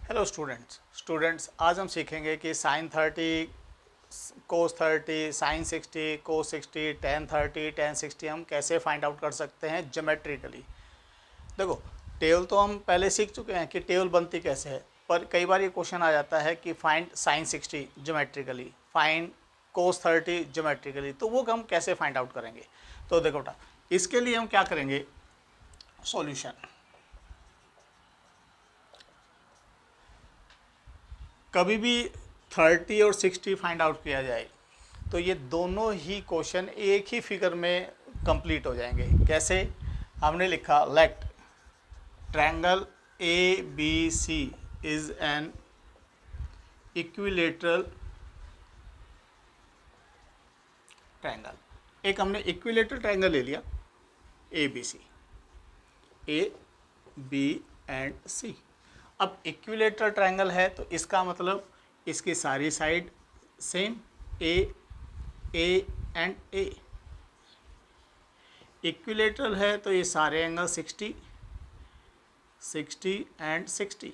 Hello students आज हम सीखेंगे कि साइन 30, कोस 30, साइन 60, कोस 60, टेन 30, टेन 60 हम कैसे फाइंड आउट कर सकते हैं ज्योमेट्रिकली। देखो, टेबल तो हम पहले सीख चुके हैं कि टेबल बनती कैसे है, पर कई बार ये क्वेश्चन आ जाता है कि फाइंड साइन 60 ज्योमेट्रिकली, फाइंड कोस 30 ज्योमेट्रिकली, तो वो हम कैसे फाइंड आउट करेंगे। तो देखो बेटा, इसके लिए हम क्या करेंगे, सॉल्यूशन। कभी भी 30 और 60 फाइंड आउट किया जाए तो ये दोनों ही क्वेश्चन एक ही फिगर में कंप्लीट हो जाएंगे। कैसे? हमने लिखा let triangle A B C is an equilateral triangle. एक हमने इक्विलेटरल ट्रायंगल ले लिया, A B C, A B and C. अब इक्विलेटरल ट्रायंगल है तो इसका मतलब इसकी सारी side same, A and A. Equilateral है तो ये सारे एंगल 60, 60 एंड 60।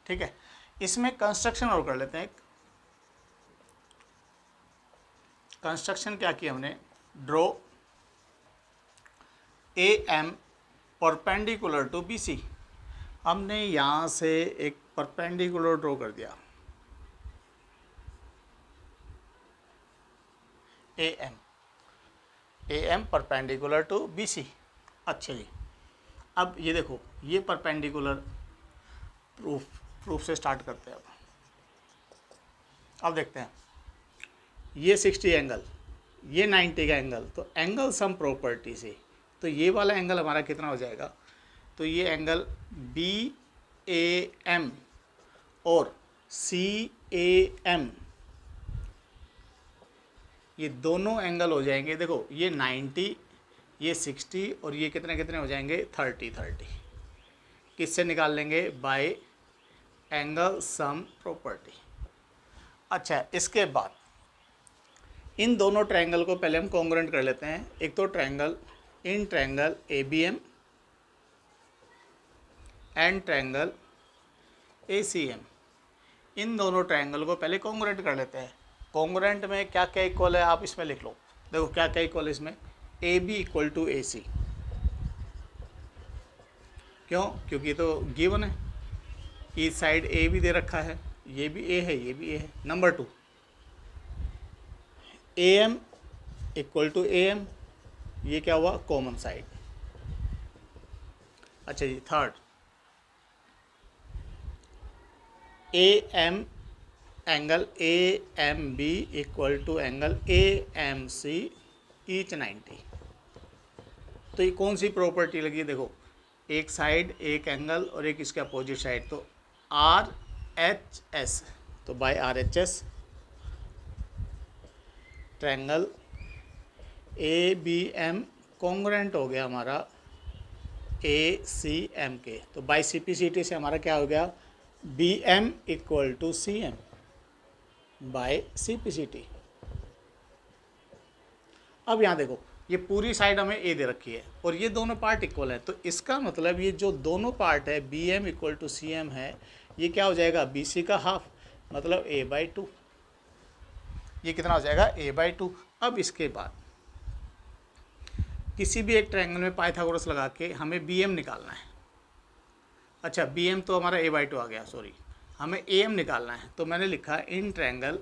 ठीक है, इसमें कंस्ट्रक्शन और कर लेते हैं। कंस्ट्रक्शन क्या किया हमने, draw A M perpendicular to B C. हमने यहाँ से एक परपेंडिकुलर ड्रॉ कर दिया, A M perpendicular to B C. अच्छा जी, अब ये देखो, ये परपेंडिकुलर प्रूफ से स्टार्ट करते हैं। अब देखते हैं, ये 60 एंगल, ये 90 का एंगल, तो एंगल सम प्रॉपर्टी से तो ये वाला एंगल हमारा कितना हो जाएगा, तो ये एंगल बी ए एम और सी ए एम, ये दोनों एंगल हो जाएंगे। देखो, ये 90, ये 60 और ये कितने कितने हो जाएंगे, 30 30। किससे निकाल लेंगे, बाय एंगल सम प्रॉपर्टी। अच्छा, इसके बाद इन दोनों ट्रायंगल को पहले हम कॉन्ग्रुएंट कर लेते हैं। एक तो triangle A B M and triangle A C M, इन दोनों ट्रायंगल को पहले कॉन्ग्रुएंट कर लेते हैं। कॉन्ग्रुएंट में क्या क्या इक्वल है आप इसमें लिख लो। देखो क्या क्या इक्वल है इसमें, ए बी इक्वल टू ए सी। क्यों? क्योंकि तो गिवन है, इस साइड ए भी दे रखा है, ये भी ए है, ये भी ए है। Number 2, A M equal to A M, ये क्या हुआ, कॉमन साइड। अच्छा जी, third, A M angle A M B equal to angle A M C each 90। तो ये कौन सी प्रॉपर्टी लगी, देखो, एक साइड एक एंगल और एक इसके अपोजिट साइड, तो आर एच एस, तो by R H S triangle A B M congruent हो गया हमारा ए सी एम के। तो by C P C T से हमारा क्या हो गया, B M equal to C M by C P C T. अब यहाँ देखो, ये पूरी साइड हमें ए दे रखी है और ये दोनों पार्ट इक्वल है, तो इसका मतलब ये जो दोनों पार्ट है B M equal to C M है, ये क्या हो जाएगा, बी सी का हाफ, मतलब ए बाई टू। ये कितना हो जाएगा, ए बाई टू। अब इसके बाद किसी भी एक ट्रायंगल में पाइथागोरस लगा के हमें बी एम निकालना है। अच्छा, बी एम तो हमारा ए बाई टू आ गया, सॉरी, हमें ए एम निकालना है। तो मैंने लिखा in triangle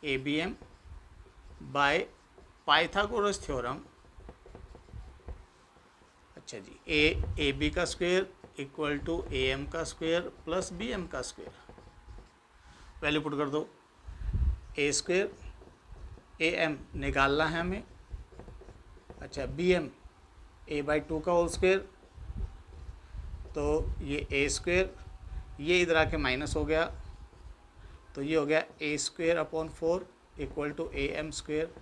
A B M by Pythagoras theorem. अच्छा जी, ए बी का square equal to A M का स्क्वायर प्लस बी एम का स्क्वायर। वैल्यू पुट कर दो, ए स्क्वायर, ए एम निकालना है हमें। अच्छा, B M A by two का होल स्क्वायर, तो ये ए स्क्वायर, ये इधर आके माइनस हो गया, तो ये हो गया A square upon 4 equal to A M square.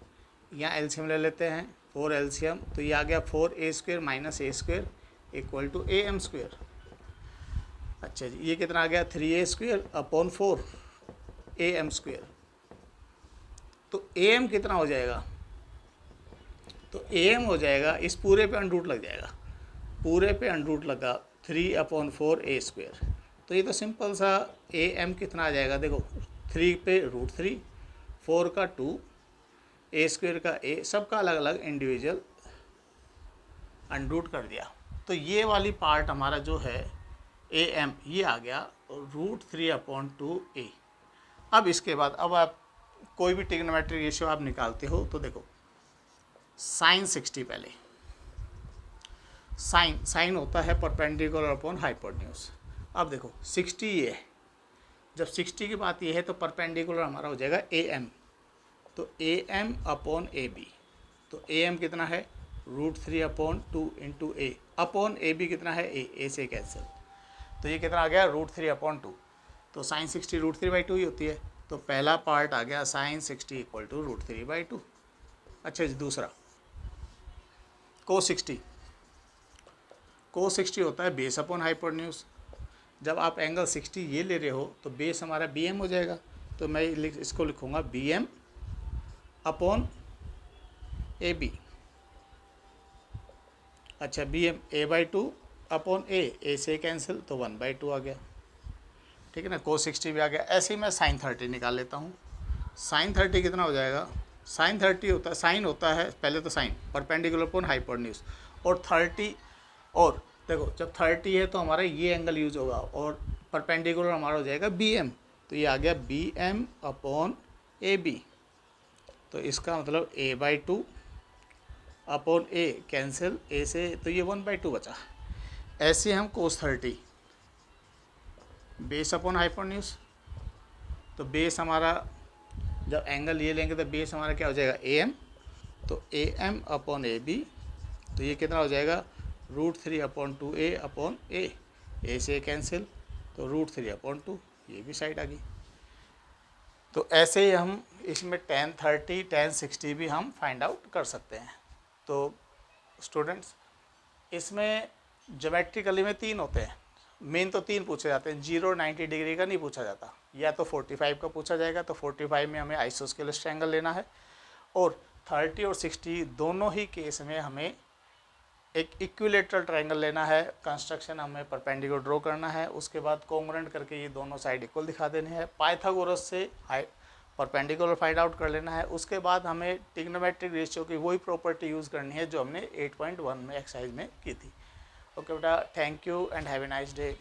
यहाँ एलसीएम ले लेते हैं, 4 एलसीएम, तो ये आ गया 4 A square minus A square equal to A M square. अच्छा जी, ये कितना आ गया, 3 A square upon 4 A M square. तो ए एम कितना हो जाएगा, तो ए एम हो जाएगा, इस पूरे पे अंडरूट लग जाएगा, पूरे पे अंडरूट लगा 3/4 ए स्क्वेयर। तो ये तो सिंपल सा ए एम कितना आ जाएगा, देखो 3 पे √3, 4 का 2, ए स्क्वेयर का ए, सबका अलग अलग इंडिविजुअल अंडरूट कर दिया। तो ये वाली पार्ट हमारा जो है ए एम ये आ गया √3/2 ए। अब इसके बाद अब आप कोई भी ट्रिग्नोमेट्रिक रेशियो आप निकालते हो तो देखो साइन 60, पहले साइन होता है परपेंडिकुलर अपॉन हाइपोटेन्यूज। अब देखो 60 ये है, जब 60 की बात ये है तो परपेंडिकुलर हमारा हो जाएगा ए एम, तो A M upon A B. तो ए एम कितना है √3/2 into A, upon A B कितना है ए से कैंसिल, तो ये कितना आ गया √3/2। तो साइन 60 √3/2 ही होती है। तो पहला पार्ट आ गया साइन 60 इक्वल टू √3/2। अच्छा जी, दूसरा cos 60 होता है बेस अपॉन हाइपोटेन्यूज। जब आप एंगल 60 ये ले रहे हो तो बेस हमारा बी एम हो जाएगा, तो मैं इसको लिखूँगा B M upon A B. अच्छा, B M a/2 upon A से कैंसिल, तो 1/2 आ गया, ठीक है ना। cos 60 भी आ गया। ऐसे ही मैं साइन 30 निकाल लेता हूँ। साइन 30 कितना हो जाएगा, साइन 30 होता है, साइन होता है पहले तो साइन परपेंडिकुलर अपॉन हाइपोटेन्यूज, और 30, और देखो जब 30 है तो हमारा ये एंगल यूज होगा, और परपेंडिकुलर हमारा हो जाएगा बी एम, तो ये आ गया B M upon A B. तो इसका मतलब a/2 अपॉन ए कैंसिल, ए से तो ये 1/2 बचा। ऐसे हम cos 30 बेस अपॉन हाइपोटेन्यूज, तो बेस हमारा जब एंगल ये लेंगे तो बेस हमारा क्या हो जाएगा ए एम, तो A M upon A B, तो ये कितना हो जाएगा √3/2 ए अपॉन ए से कैंसिल, तो √3/2, ये भी साइड आ गई। तो ऐसे ही हम इसमें tan 30 tan 60 भी हम फाइंड आउट कर सकते हैं। तो स्टूडेंट्स, इसमें ज्योमेट्रिकली में 3 होते हैं, मेन तो 3 पूछे जाते हैं, 0 90 डिग्री का नहीं पूछा जाता, या तो 45 का पूछा जाएगा, तो 45 में हमें आइसोस्केलस ट्रायंगल लेना है, और 30 और 60 दोनों ही केस में हमें एक इक्विलेटरल ट्रायंगल लेना है। कंस्ट्रक्शन हमें परपेंडिकुलर ड्रॉ करना है, उसके बाद कॉन्ग्रुएंट करके ये दोनों साइड इक्वल दिखा देने हैं। पाइथागोरस से परपेंडिकुलर फाइंड आउट कर लेना है। उसके बाद हमें ट्रिग्नोमेट्रिक रेशियो की वही प्रॉपर्टी यूज़ करनी है जो हमने 8.1 में एक्सरसाइज में की थी। ओके बेटा, thank you and have a nice day.